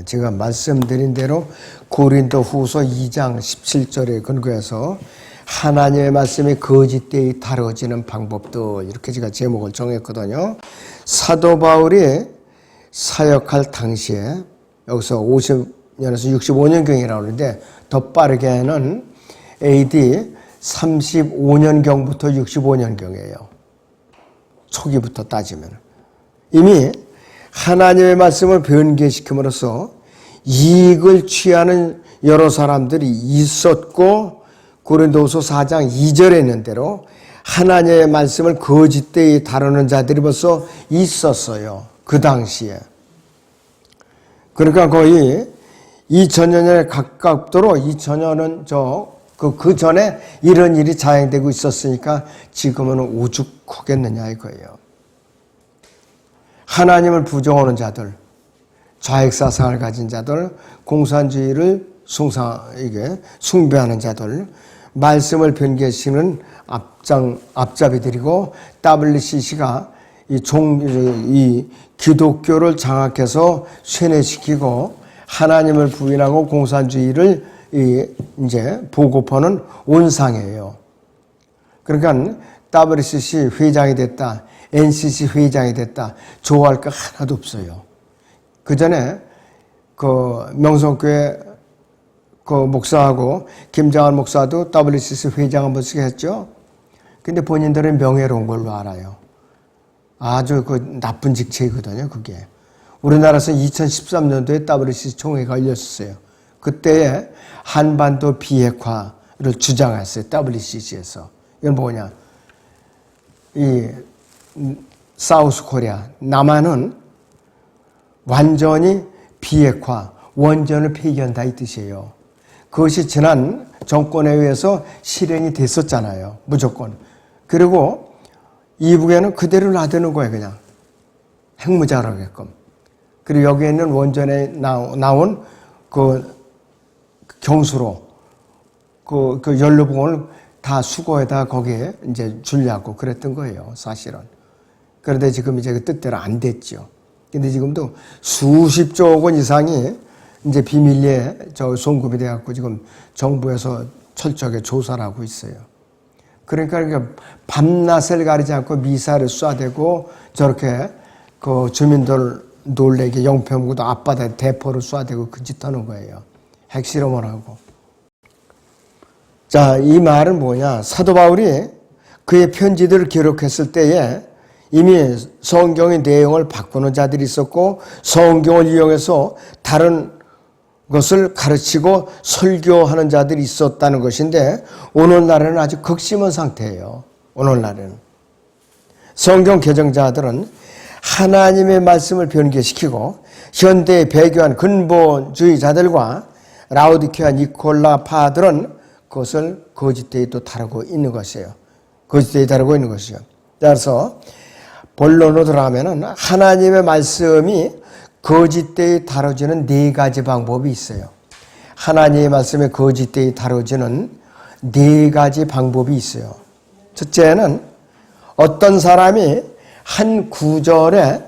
제가 말씀드린 대로 고린도후서 2장 17절에 근거해서 하나님의 말씀이 거짓되이 다뤄지는 방법도 이렇게 제가 제목을 정했거든요. 사도 바울이 사역할 당시에 여기서 50년에서 65년경이라고 하는데 더 빠르게는 AD 35년경부터 65년경이에요. 초기부터 따지면. 이미 하나님의 말씀을 변개시킴으로써 이익을 취하는 여러 사람들이 있었고 고린도후서 4장 2절에 있는 대로 하나님의 말씀을 거짓되이 다루는 자들이 벌써 있었어요. 그 당시에. 그러니까 거의 2000년에 가깝도록 2000년은 그 전에 이런 일이 자행되고 있었으니까 지금은 오죽하겠느냐 이거예요. 하나님을 부정하는 자들, 좌익사상을 가진 자들, 공산주의를 숭배하는 자들, 말씀을 변개시키는 앞잡이들이고 WCC가 이 기독교를 장악해서 쇠뇌시키고 하나님을 부인하고 공산주의를 이제 보급하는 온상이에요. 그러니까 WCC 회장이 됐다, NCC 회장이 됐다, 좋아할 거 하나도 없어요. 그 전에 명성교회 목사하고 김장한 목사도 WCC 회장 한 번씩 했죠. 근데 본인들은 명예로운 걸로 알아요. 아주 나쁜 직책이거든요, 그게. 우리나라에서 2013년도에 WCC 총회가 열렸어요. 그때에 한반도 비핵화를 주장했어요, WCC에서. 이건 뭐냐. 사우스 코리아, 남한은 완전히 비핵화, 원전을 폐기한다 이 뜻이에요. 그것이 지난 정권에 의해서 실행이 됐었잖아요. 무조건. 그리고 이북에는 그대로 놔두는 거예요. 그냥. 핵무장하게끔. 그리고 여기에 있는 원전에 나온 경수로 그 연료봉을 다 수거에다 거기에 이제 주려고 그랬던 거예요. 사실은. 그런데 지금 이제 그 뜻대로 안 됐죠. 근데 지금도 수십조 원 이상이 이제 비밀리에 송금이 돼갖고 지금 정부에서 철저하게 조사를 하고 있어요. 그러니까 밤낮을 가리지 않고 미사를 쏴대고 저렇게 그 주민들 놀래게 영평구도 앞바다에 대포를 쏴대고 그 짓 하는 거예요. 핵실험을 하고. 자, 이 말은 뭐냐. 사도 바울이 그의 편지들을 기록했을 때에 이미 성경의 내용을 바꾸는 자들이 있었고 성경을 이용해서 다른 것을 가르치고 설교하는 자들이 있었다는 것인데 오늘날에는 아주 극심한 상태예요. 오늘날에는. 성경 개정자들은 하나님의 말씀을 변개시키고 현대에 배교한 근본주의자들과 라우디케아 니콜라파들은 그것을 거짓되이 또 다루고 있는 것이에요. 거짓되이 다루고 있는 것이죠. 그래서 본론으로 들어가면은 하나님의 말씀이 거짓되이 다뤄지는 네 가지 방법이 있어요. 하나님의 말씀이 거짓되이 다뤄지는 네 가지 방법이 있어요. 첫째는 어떤 사람이 한 구절에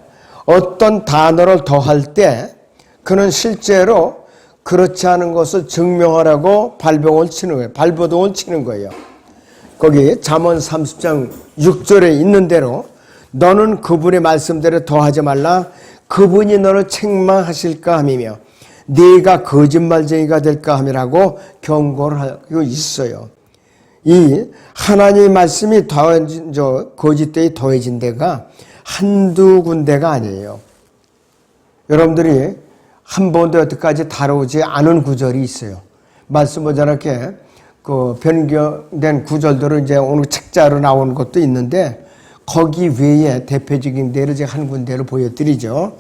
어떤 단어를 더할 때 그는 실제로 그렇지 않은 것을 증명하라고 발버둥을 치는 거예요. 거기 잠언 30장 6절에 있는 대로 너는 그분의 말씀대로 더하지 말라. 그분이 너를 책망하실까 함이며 네가 거짓말쟁이가 될까 함이라고 경고를 하고 있어요. 이 하나님의 말씀이 거짓되이 더해진 데가 한두 군데가 아니에요. 여러분들이 한 번도 여태까지 다루지 않은 구절이 있어요. 말씀을 저렇게 변경된 구절들을 이제 오늘 책자로 나온 것도 있는데 거기 외에 대표적인 데를 제가 한 군데를 보여드리죠.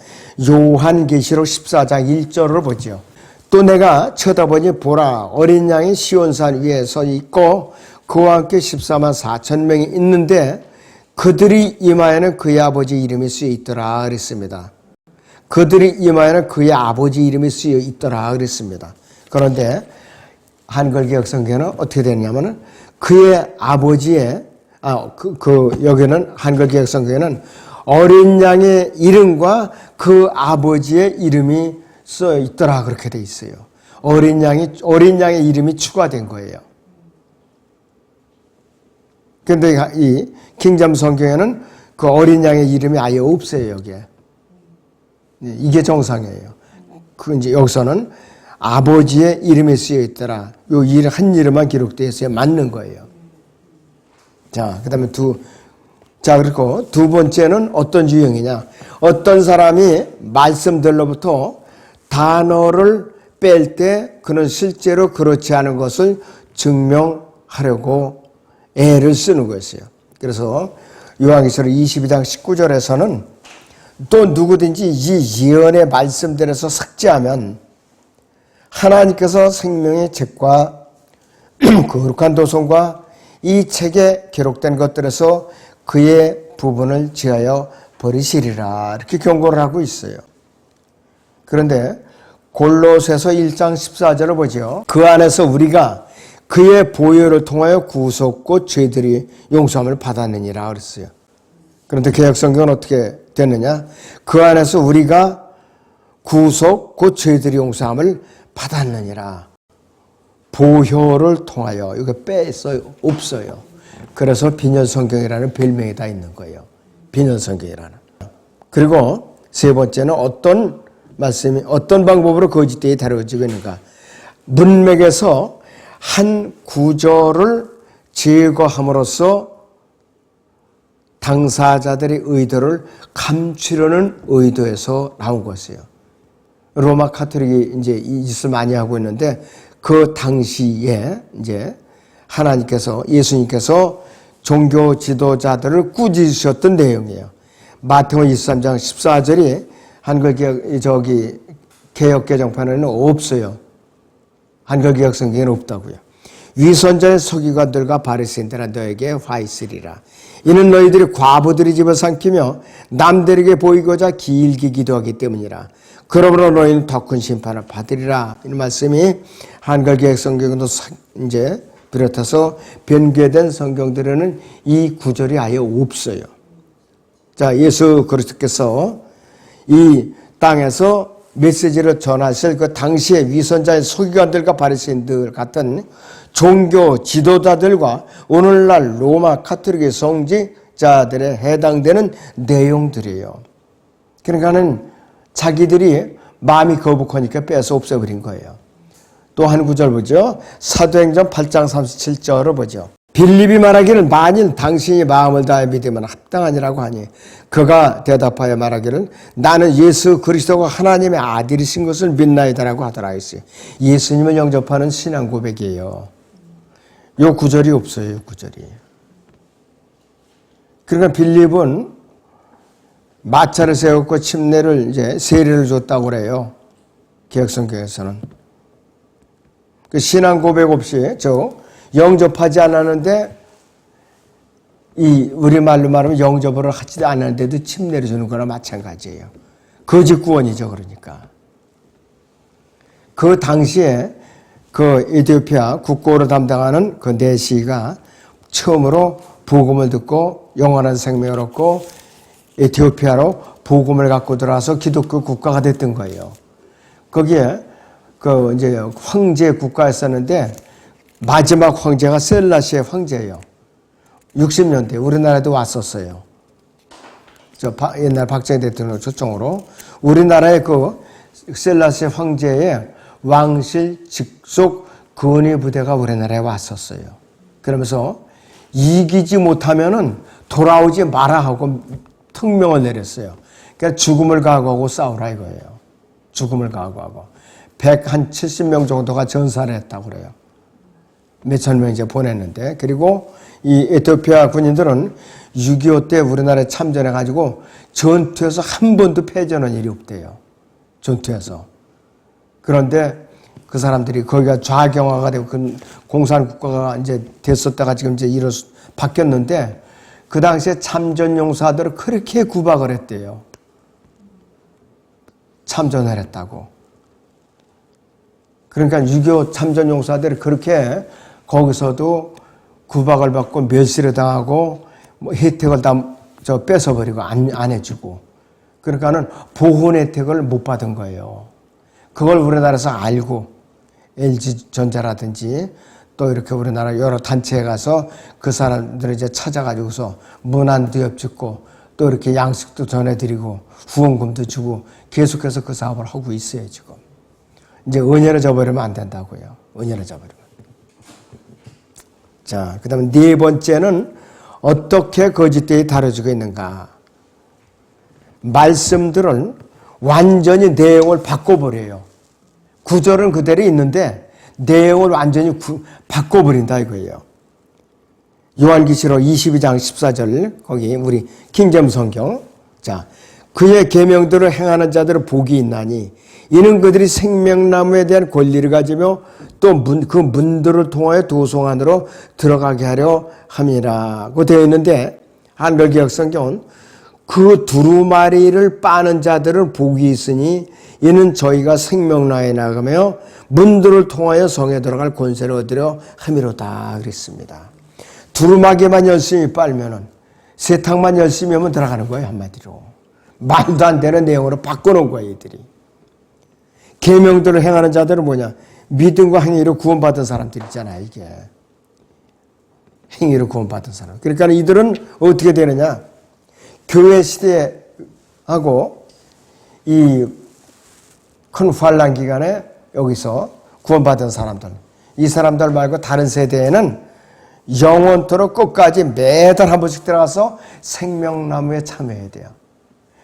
요한계시록 14장 1절을 보죠. 또 내가 쳐다보니 보라 어린 양이 시온산 위에 서 있고 그와 함께 14만 4천 명이 있는데 그들이 이마에는 그의 아버지 이름이 쓰여 있더라 그랬습니다. 그들이 이마에는 그의 아버지 이름이 쓰여 있더라 그랬습니다. 그런데 한글개혁성경은 어떻게 되냐면은 그의 아버지의 여기는 한글개혁성경에는 어린 양의 이름과 그 아버지의 이름이 써 있더라 그렇게 돼 있어요. 어린 양의 이름이 추가된 거예요. 근데 이 킹잼 성경에는 그 어린 양의 이름이 아예 없어요, 여기에. 이게 정상이에요. 그 이제 여기서는 아버지의 이름이 쓰여 있더라. 요 한 이름만 기록되어 있어야 맞는 거예요. 자, 그다음에 그리고 두 번째는 어떤 유형이냐? 어떤 사람이 말씀들로부터 단어를 뺄 때 그는 실제로 그렇지 않은 것을 증명하려고 애를 쓰는 것이에요. 그래서 요한계시록 22장 19절에서는 또 누구든지 이 예언의 말씀들에서 삭제하면 하나님께서 생명의 책과 거룩한 도성과 이 책에 기록된 것들에서 그의 부분을 지하여 버리시리라 이렇게 경고를 하고 있어요. 그런데 골로새서 1장 14절을 보죠. 그 안에서 우리가 그의 보혈을 통하여 구속 곧 죄들이 용서함을 받았느니라 그랬어요. 그런데 개역성경은 어떻게 됐느냐? 그 안에서 우리가 구속 곧 죄들이 용서함을 받았느니라. 보혈을 통하여 이거 뺐어요? 없어요. 그래서 빈혈성경이라는 별명이 다 있는 거예요. 빈혈성경이라는. 그리고 세 번째는 어떤 방법으로 거짓되게 다루어지고 있는가? 문맥에서 한 구절을 제거함으로써 당사자들의 의도를 감추려는 의도에서 나온 것이에요. 로마 카톨릭이 이제 이 짓을 많이 하고 있는데 그 당시에 이제 예수님께서 종교 지도자들을 꾸짖으셨던 내용이에요. 마태복음 23장 14절이 한글 개역 개정판에는 없어요. 한글 개역 성경에는 없다고요. 위선자의 서기관들과 바리새인들아 너에게 화 있으리라. 이는 너희들이 과부들의 집을 삼키며 남들에게 보이고자 길게 기도하기 때문이라. 그러므로 너희는 더 큰 심판을 받으리라. 이 말씀이 한글 개역 성경도 이제 비롯해서 변개된 성경들에는 이 구절이 아예 없어요. 자, 예수 그리스도께서 이 땅에서 메시지를 전하실 그 당시의 위선자의 서기관들과 바리새인들 같은 종교 지도자들과 오늘날 로마 카톨릭의 성직자들에 해당되는 내용들이에요. 그러니까는 자기들이 마음이 거북하니까 빼서 없애버린 거예요. 또 한 구절 보죠. 사도행전 8장 37절을 보죠. 빌립이 말하기를 만일 당신이 마음을 다해 믿으면 합당하니라고 하니 그가 대답하여 말하기를 나는 예수 그리스도가 하나님의 아들이신 것을 믿나이다라고 하더라 했어요. 예수님을 영접하는 신앙 고백이에요. 요 구절이 없어요. 요 구절이. 그러니까 빌립은 마차를 세웠고 침례를 이제 세례를 줬다고 그래요. 개역성경에서는. 그 신앙 고백 없이 영접하지 않았는데 우리말로 말하면 영접을 하지 않았는데도 침례를 주는 거나 마찬가지예요. 거짓 구원이죠. 그러니까. 그 당시에 그 에티오피아 국고를 담당하는 그 네시가 처음으로 복음을 듣고 영원한 생명을 얻고 에티오피아로 복음을 갖고 들어와서 기독교 국가가 됐던 거예요. 거기에 그 이제 황제 국가였었는데 마지막 황제가 셀라시의 황제예요. 60년대 우리나라에도 왔었어요. 옛날 박정희 대통령 초청으로 우리나라의 그 셀라시 황제의 왕실 직속 근위 부대가 우리나라에 왔었어요. 그러면서 이기지 못하면은 돌아오지 마라 하고 특명을 내렸어요. 그러니까 죽음을 각오하고 싸우라 이거예요. 죽음을 각오하고 170명 정도가 전사를 했다고 그래요. 몇천 명 이제 보냈는데, 그리고 이 에티오피아 군인들은 6.25 때 우리나라에 참전해가지고 전투에서 한 번도 패전한 일이 없대요. 전투에서. 그런데 그 사람들이 거기가 좌경화가 되고 그 공산국가가 이제 됐었다가 지금 이제 바뀌었는데 그 당시에 참전용사들을 그렇게 구박을 했대요. 참전을 했다고. 그러니까 6.25 참전용사들이 그렇게 거기서도 구박을 받고 멸시를 당하고 뭐 혜택을 다 뺏어버리고 안 해주고 그러니까는 보훈 혜택을 못 받은 거예요. 그걸 우리나라에서 알고 LG전자라든지 또 이렇게 우리나라 여러 단체에 가서 그 사람들을 이제 찾아가지고서 문안도 엽짓고 또 이렇게 양식도 전해드리고 후원금도 주고 계속해서 그 사업을 하고 있어요, 지금. 이제 은혜를 저버리면 안 된다고요. 은혜를 저버리면. 자, 그 다음에 네 번째는 어떻게 거짓되이 다뤄지고 있는가. 말씀들은 완전히 내용을 바꿔버려요. 구절은 그대로 있는데 내용을 완전히 바꿔버린다 이거예요. 요한계시록 22장 14절 거기 우리 킹제임스 성경. 자, 그의 계명들을 행하는 자들은 복이 있나니 이는 그들이 생명나무에 대한 권리를 가지며 또 그 문들을 통하여 도성 안으로 들어가게 하려 함이라고 되어 있는데 한글개혁 성경은 그 두루마리를 빠는 자들은 복이 있으니 이는 저희가 생명나무에 나가며 문들을 통하여 성에 들어갈 권세를 얻으려 함이로다 그랬습니다. 두루마기만 열심히 빨면은 세탁만 열심히 하면 들어가는 거예요, 한마디로. 말도 안 되는 내용으로 바꿔놓은 거예요, 이들이. 계명들을 행하는 자들은 뭐냐? 믿음과 행위로 구원받은 사람들 있잖아요, 이게. 행위로 구원받은 사람. 그러니까 이들은 어떻게 되느냐? 교회 시대하고 이 큰 환란 기간에 여기서 구원받은 사람들, 이 사람들 말고 다른 세대에는 영원토록 끝까지 매달 한 번씩 들어가서 생명나무에 참여해야 돼요.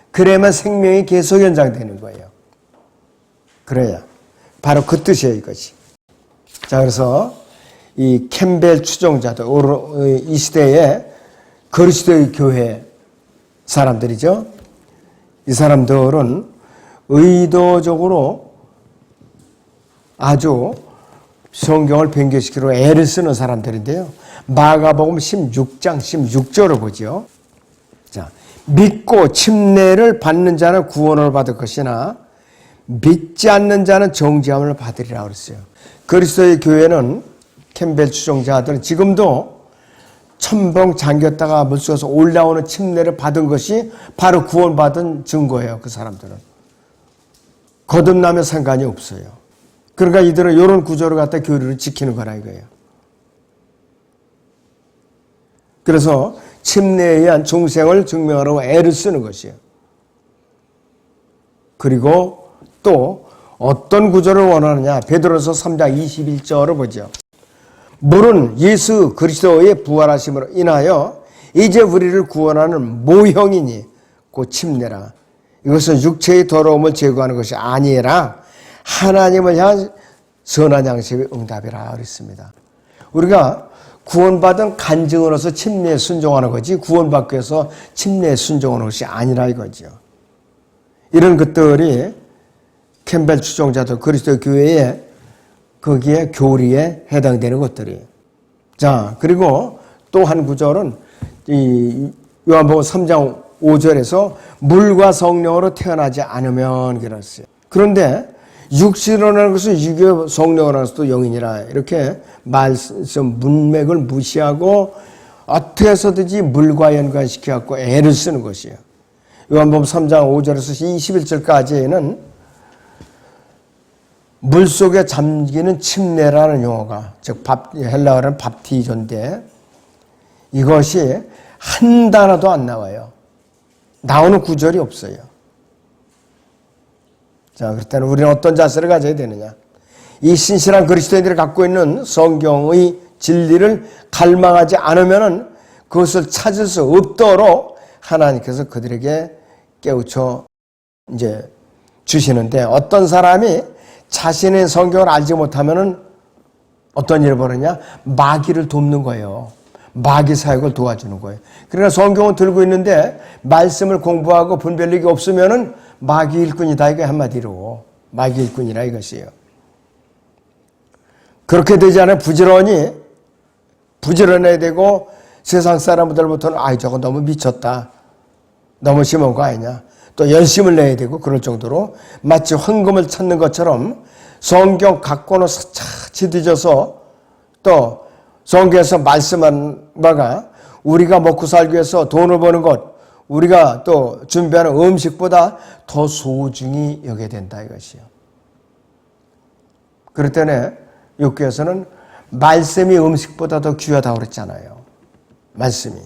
그래야만 생명이 계속 연장되는 거예요. 그래야. 바로 그 뜻이에요, 이것이. 자, 그래서 이 캠벨 추종자들, 이 시대에 그리스도의 교회 사람들이죠. 이 사람들은 의도적으로 아주 성경을 변경시키려 애를 쓰는 사람들인데요. 마가복음 16장 16절을 보죠. 자, 믿고 침례를 받는 자는 구원을 받을 것이나 믿지 않는 자는 정죄함을 받으리라 그랬어요. 그리스도의 교회는 캠벨 추종자들은 지금도 첨벙 잠겼다가 물속에서 올라오는 침례를 받은 것이 바로 구원받은 증거예요. 그 사람들은. 거듭나면 상관이 없어요. 그러니까 이들은 이런 구조를 갖다 교리를 지키는 거라 이거예요. 그래서 침례에 의한 중생을 증명하라고 애를 쓰는 것이에요. 그리고 또 어떤 구조를 원하느냐. 베드로서 3장 21절을 보죠. 물은 예수 그리스도의 부활하심으로 인하여 이제 우리를 구원하는 모형이니 그 침례라. 이것은 육체의 더러움을 제거하는 것이 아니라 하나님을 향한 선한 양식의 응답이라 그랬습니다. 우리가 구원받은 간증으로서 침례에 순종하는 거지 구원받기 위해서 침례에 순종하는 것이 아니라 이거죠. 이런 것들이 캠벨 추종자들 그리스도 교회에 거기에 교리에 해당되는 것들이. 자, 그리고 또 한 구절은 이 요한복음 3장 5절에서 물과 성령으로 태어나지 않으면 그랬어요. 그런데 육신이라는 것은 육의 성령이라는 것도 영이니라 이렇게 말씀 문맥을 무시하고 어떻게 해서든지 물과 연관시켜갖고 애를 쓰는 것이에요. 요한복음 3장 5절에서 21절까지는 물속에 잠기는 침례라는 용어가 즉 헬라어는 밥티존인데 이것이 한 단어도 안 나와요. 나오는 구절이 없어요. 자, 그럴 때는 우리는 어떤 자세를 가져야 되느냐. 이 신실한 그리스도인들이 갖고 있는 성경의 진리를 갈망하지 않으면 그것을 찾을 수 없도록 하나님께서 그들에게 깨우쳐 이제 주시는데 어떤 사람이 자신의 성경을 알지 못하면은 어떤 일을 벌이냐? 마귀를 돕는 거예요. 마귀 사역을 도와주는 거예요. 그러나 성경을 들고 있는데 말씀을 공부하고 분별력이 없으면은 마귀 일꾼이다 이게 한마디로 마귀 일꾼이라 이것이에요. 그렇게 되지 않으면 부지런해야 되고 세상 사람들부터는 아이 저거 너무 미쳤다. 너무 심한 거 아니냐. 또 열심을 내야 되고 그럴 정도로 마치 황금을 찾는 것처럼 성경 갖고는 차치 뒤져서 또 성경에서 말씀한 바가 우리가 먹고 살기 위해서 돈을 버는 것 우리가 또 준비하는 음식보다 더 소중히 여겨야 된다 이것이요. 그럴 때는 욥기에서는 말씀이 음식보다 더 귀하다고 그랬잖아요. 말씀이.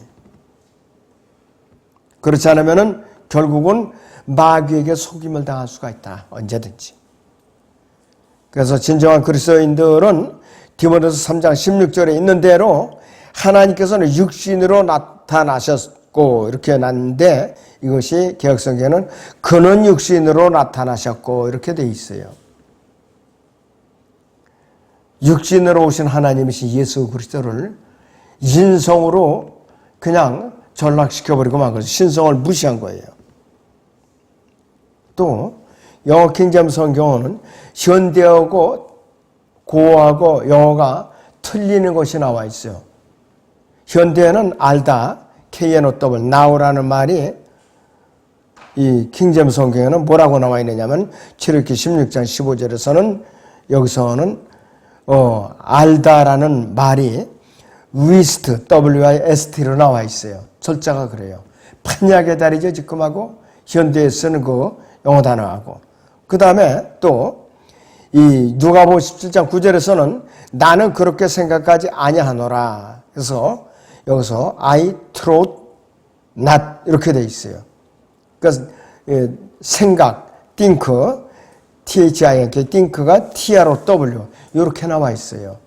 그렇지 않으면은 결국은 마귀에게 속임을 당할 수가 있다. 언제든지. 그래서 진정한 그리스도인들은 디모데서 3장 16절에 있는 대로 하나님께서는 육신으로 나타나셨고 이렇게 해놨는데 이것이 개역성경에는 그는 육신으로 나타나셨고 이렇게 돼 있어요. 육신으로 오신 하나님이신 예수 그리스도를 인성으로 그냥 전락시켜버리고 만 거죠. 신성을 무시한 거예요. 또 영어 킹제임스 성경은 현대어고 고어하고 영어가 틀리는 것이 나와 있어요. 현대에는 알다, KNOW, now라는 말이 이 킹제임스 성경에는 뭐라고 나와 있느냐면 출애굽기 16장 15절에서는 여기서는 알다라는 말이 위스트, WIST로 나와 있어요. 철자가 그래요. 판약의 다리죠, 지금하고 현대에 쓰는 그 영어 단어하고. 그 다음에 또 이 누가복음 17장 9절에서는 나는 그렇게 생각하지 아니하노라. 그래서 여기서 I thought not 이렇게 돼 있어요. 그래서 생각, think, THINK, think가 TROW 이렇게 나와 있어요.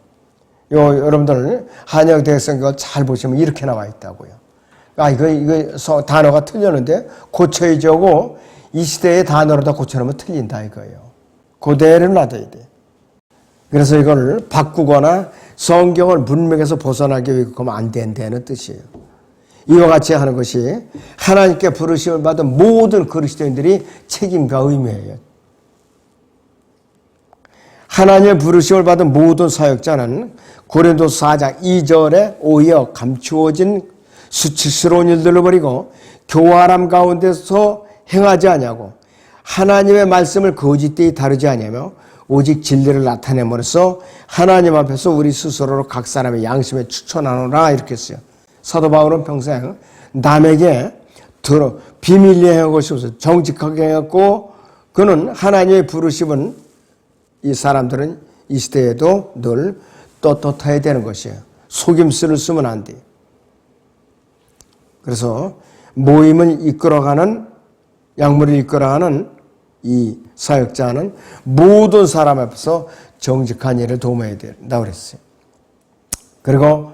여러분들 한역 대성경을 잘 보시면 이렇게 나와 있다고요. 이거 단어가 틀렸는데 고쳐야지 이 시대의 단어로 다 고쳐놓으면 틀린다 이거예요. 그대로 놔둬야 돼. 그래서 이걸 바꾸거나 성경을 문맥에서 벗어나게 하면 안 된다는 뜻이에요. 이와 같이 하는 것이 하나님께 부르심을 받은 모든 그리스도인들이 책임과 의무예요. 하나님의 부르심을 받은 모든 사역자는 고린도서 4장 2절에 오히려 감추어진 수치스러운 일들을 버리고 교활함 가운데서 행하지 아니하고 하나님의 말씀을 거짓되이 다루지 아니하며 오직 진리를 나타내므로써 하나님 앞에서 우리 스스로로 각 사람의 양심에 추천하노라 이렇게 했어요. 사도 바울은 평생 남에게 비밀리에 행한 것이 없어요. 정직하게 행했고 그는 하나님의 부르심은 이 사람들은 이 시대에도 늘 떳떳해야 되는 것이에요. 속임수를 쓰면 안 돼요. 그래서 모임을 이끌어가는 약물을 이끌어가는 이 사역자는 모든 사람 앞에서 정직한 일을 도모해야 된다고 그랬어요. 그리고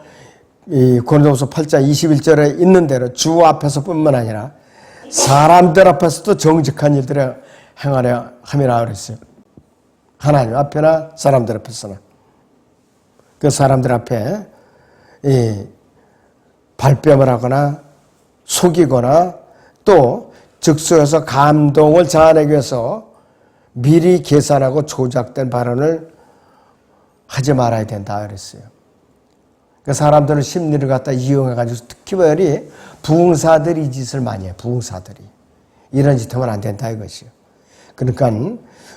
이 고린도후서 8장 21절에 있는 대로 주 앞에서뿐만 아니라 사람들 앞에서도 정직한 일들을 행하려 함이라 그랬어요. 하나님 앞에나 사람들 앞에서나. 그 사람들 앞에 발뺌을 하거나 속이거나 또 즉석에서 감동을 자아내기 위해서 미리 계산하고 조작된 발언을 하지 말아야 된다 그랬어요. 그 사람들은 심리를 갖다 이용해가지고 특히 부흥사들이 이 짓을 많이 해요. 부흥사들이. 이런 짓 하면 안 된다 이것이요. 그러니까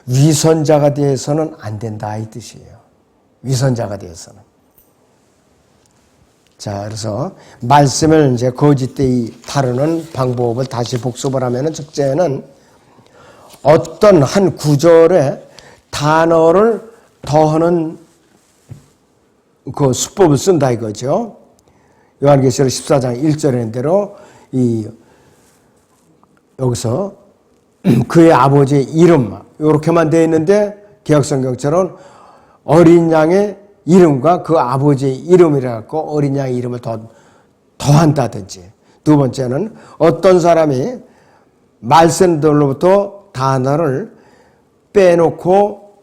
위선자가 되어서는 안 된다 이 뜻이에요. 위선자가 되어서는. 자, 그래서 말씀을 이제 거짓되이 다루는 방법을 다시 복습을 하면은 첫째는 어떤 한 구절에 단어를 더하는 그 수법을 쓴다 이거죠. 요한계시록 14장 1절에 있는 대로 여기서 그의 아버지의 이름 이렇게만 되어 있는데 개역성경처럼 어린 양의 이름과 그 아버지의 이름이라 갖고 어린 양의 이름을 더한다든지. 두 번째는 어떤 사람이 말씀들로부터 단어를 빼놓고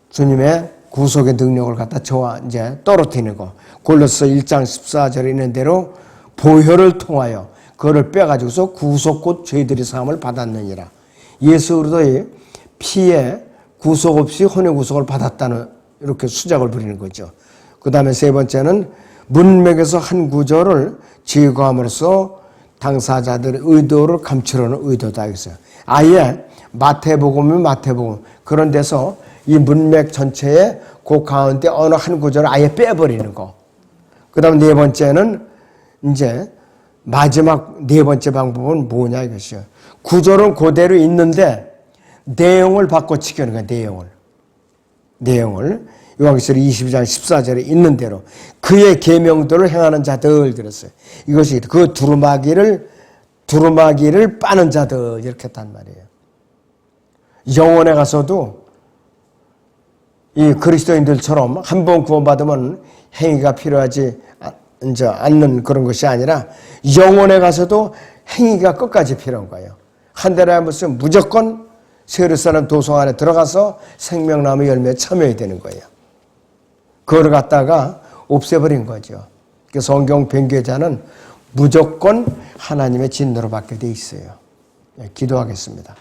주님의 구속의 능력을 갖다 이제 떨어뜨리는 거. 골로새 1장 14절에 있는 대로 보혈을 통하여 그를 빼가지고서 구속 곧 죄들의 사함을 받았느니라. 예수 그리스도의 피에 구속 없이 혼의 구속을 받았다는 이렇게 수작을 부리는 거죠. 그 다음에 세 번째는 문맥에서 한 구절을 제거함으로써 당사자들의 의도를 감추려는 의도다. 이거죠. 아예 마태복음이면 마태복음 그런 데서 이 문맥 전체에 그 가운데 어느 한 구절을 아예 빼버리는 거. 그 다음 네 번째는 이제 마지막 네 번째 방법은 뭐냐 이것이요. 구절은 그대로 있는데 내용을 바꿔치기 하는 거야. 내용을. 내용을 요한계시록 22장 14절에 있는 대로 그의 계명들을 행하는 자들 그랬어요. 이것이 그 두루마기를 빠는 자들 이렇게 했단 말이에요. 영원에 가서도 이 그리스도인들처럼 한 번 구원받으면 행위가 필요하지 않는 그런 것이 아니라 영원에 가서도 행위가 끝까지 필요한 거예요. 한대라는 것은 무조건 세르사람 도성 안에 들어가서 생명나무 열매에 참여해야 되는 거예요. 그걸 갖다가 없애버린 거죠. 성경 변교자는 무조건 하나님의 진노를 받게 돼 있어요. 기도하겠습니다.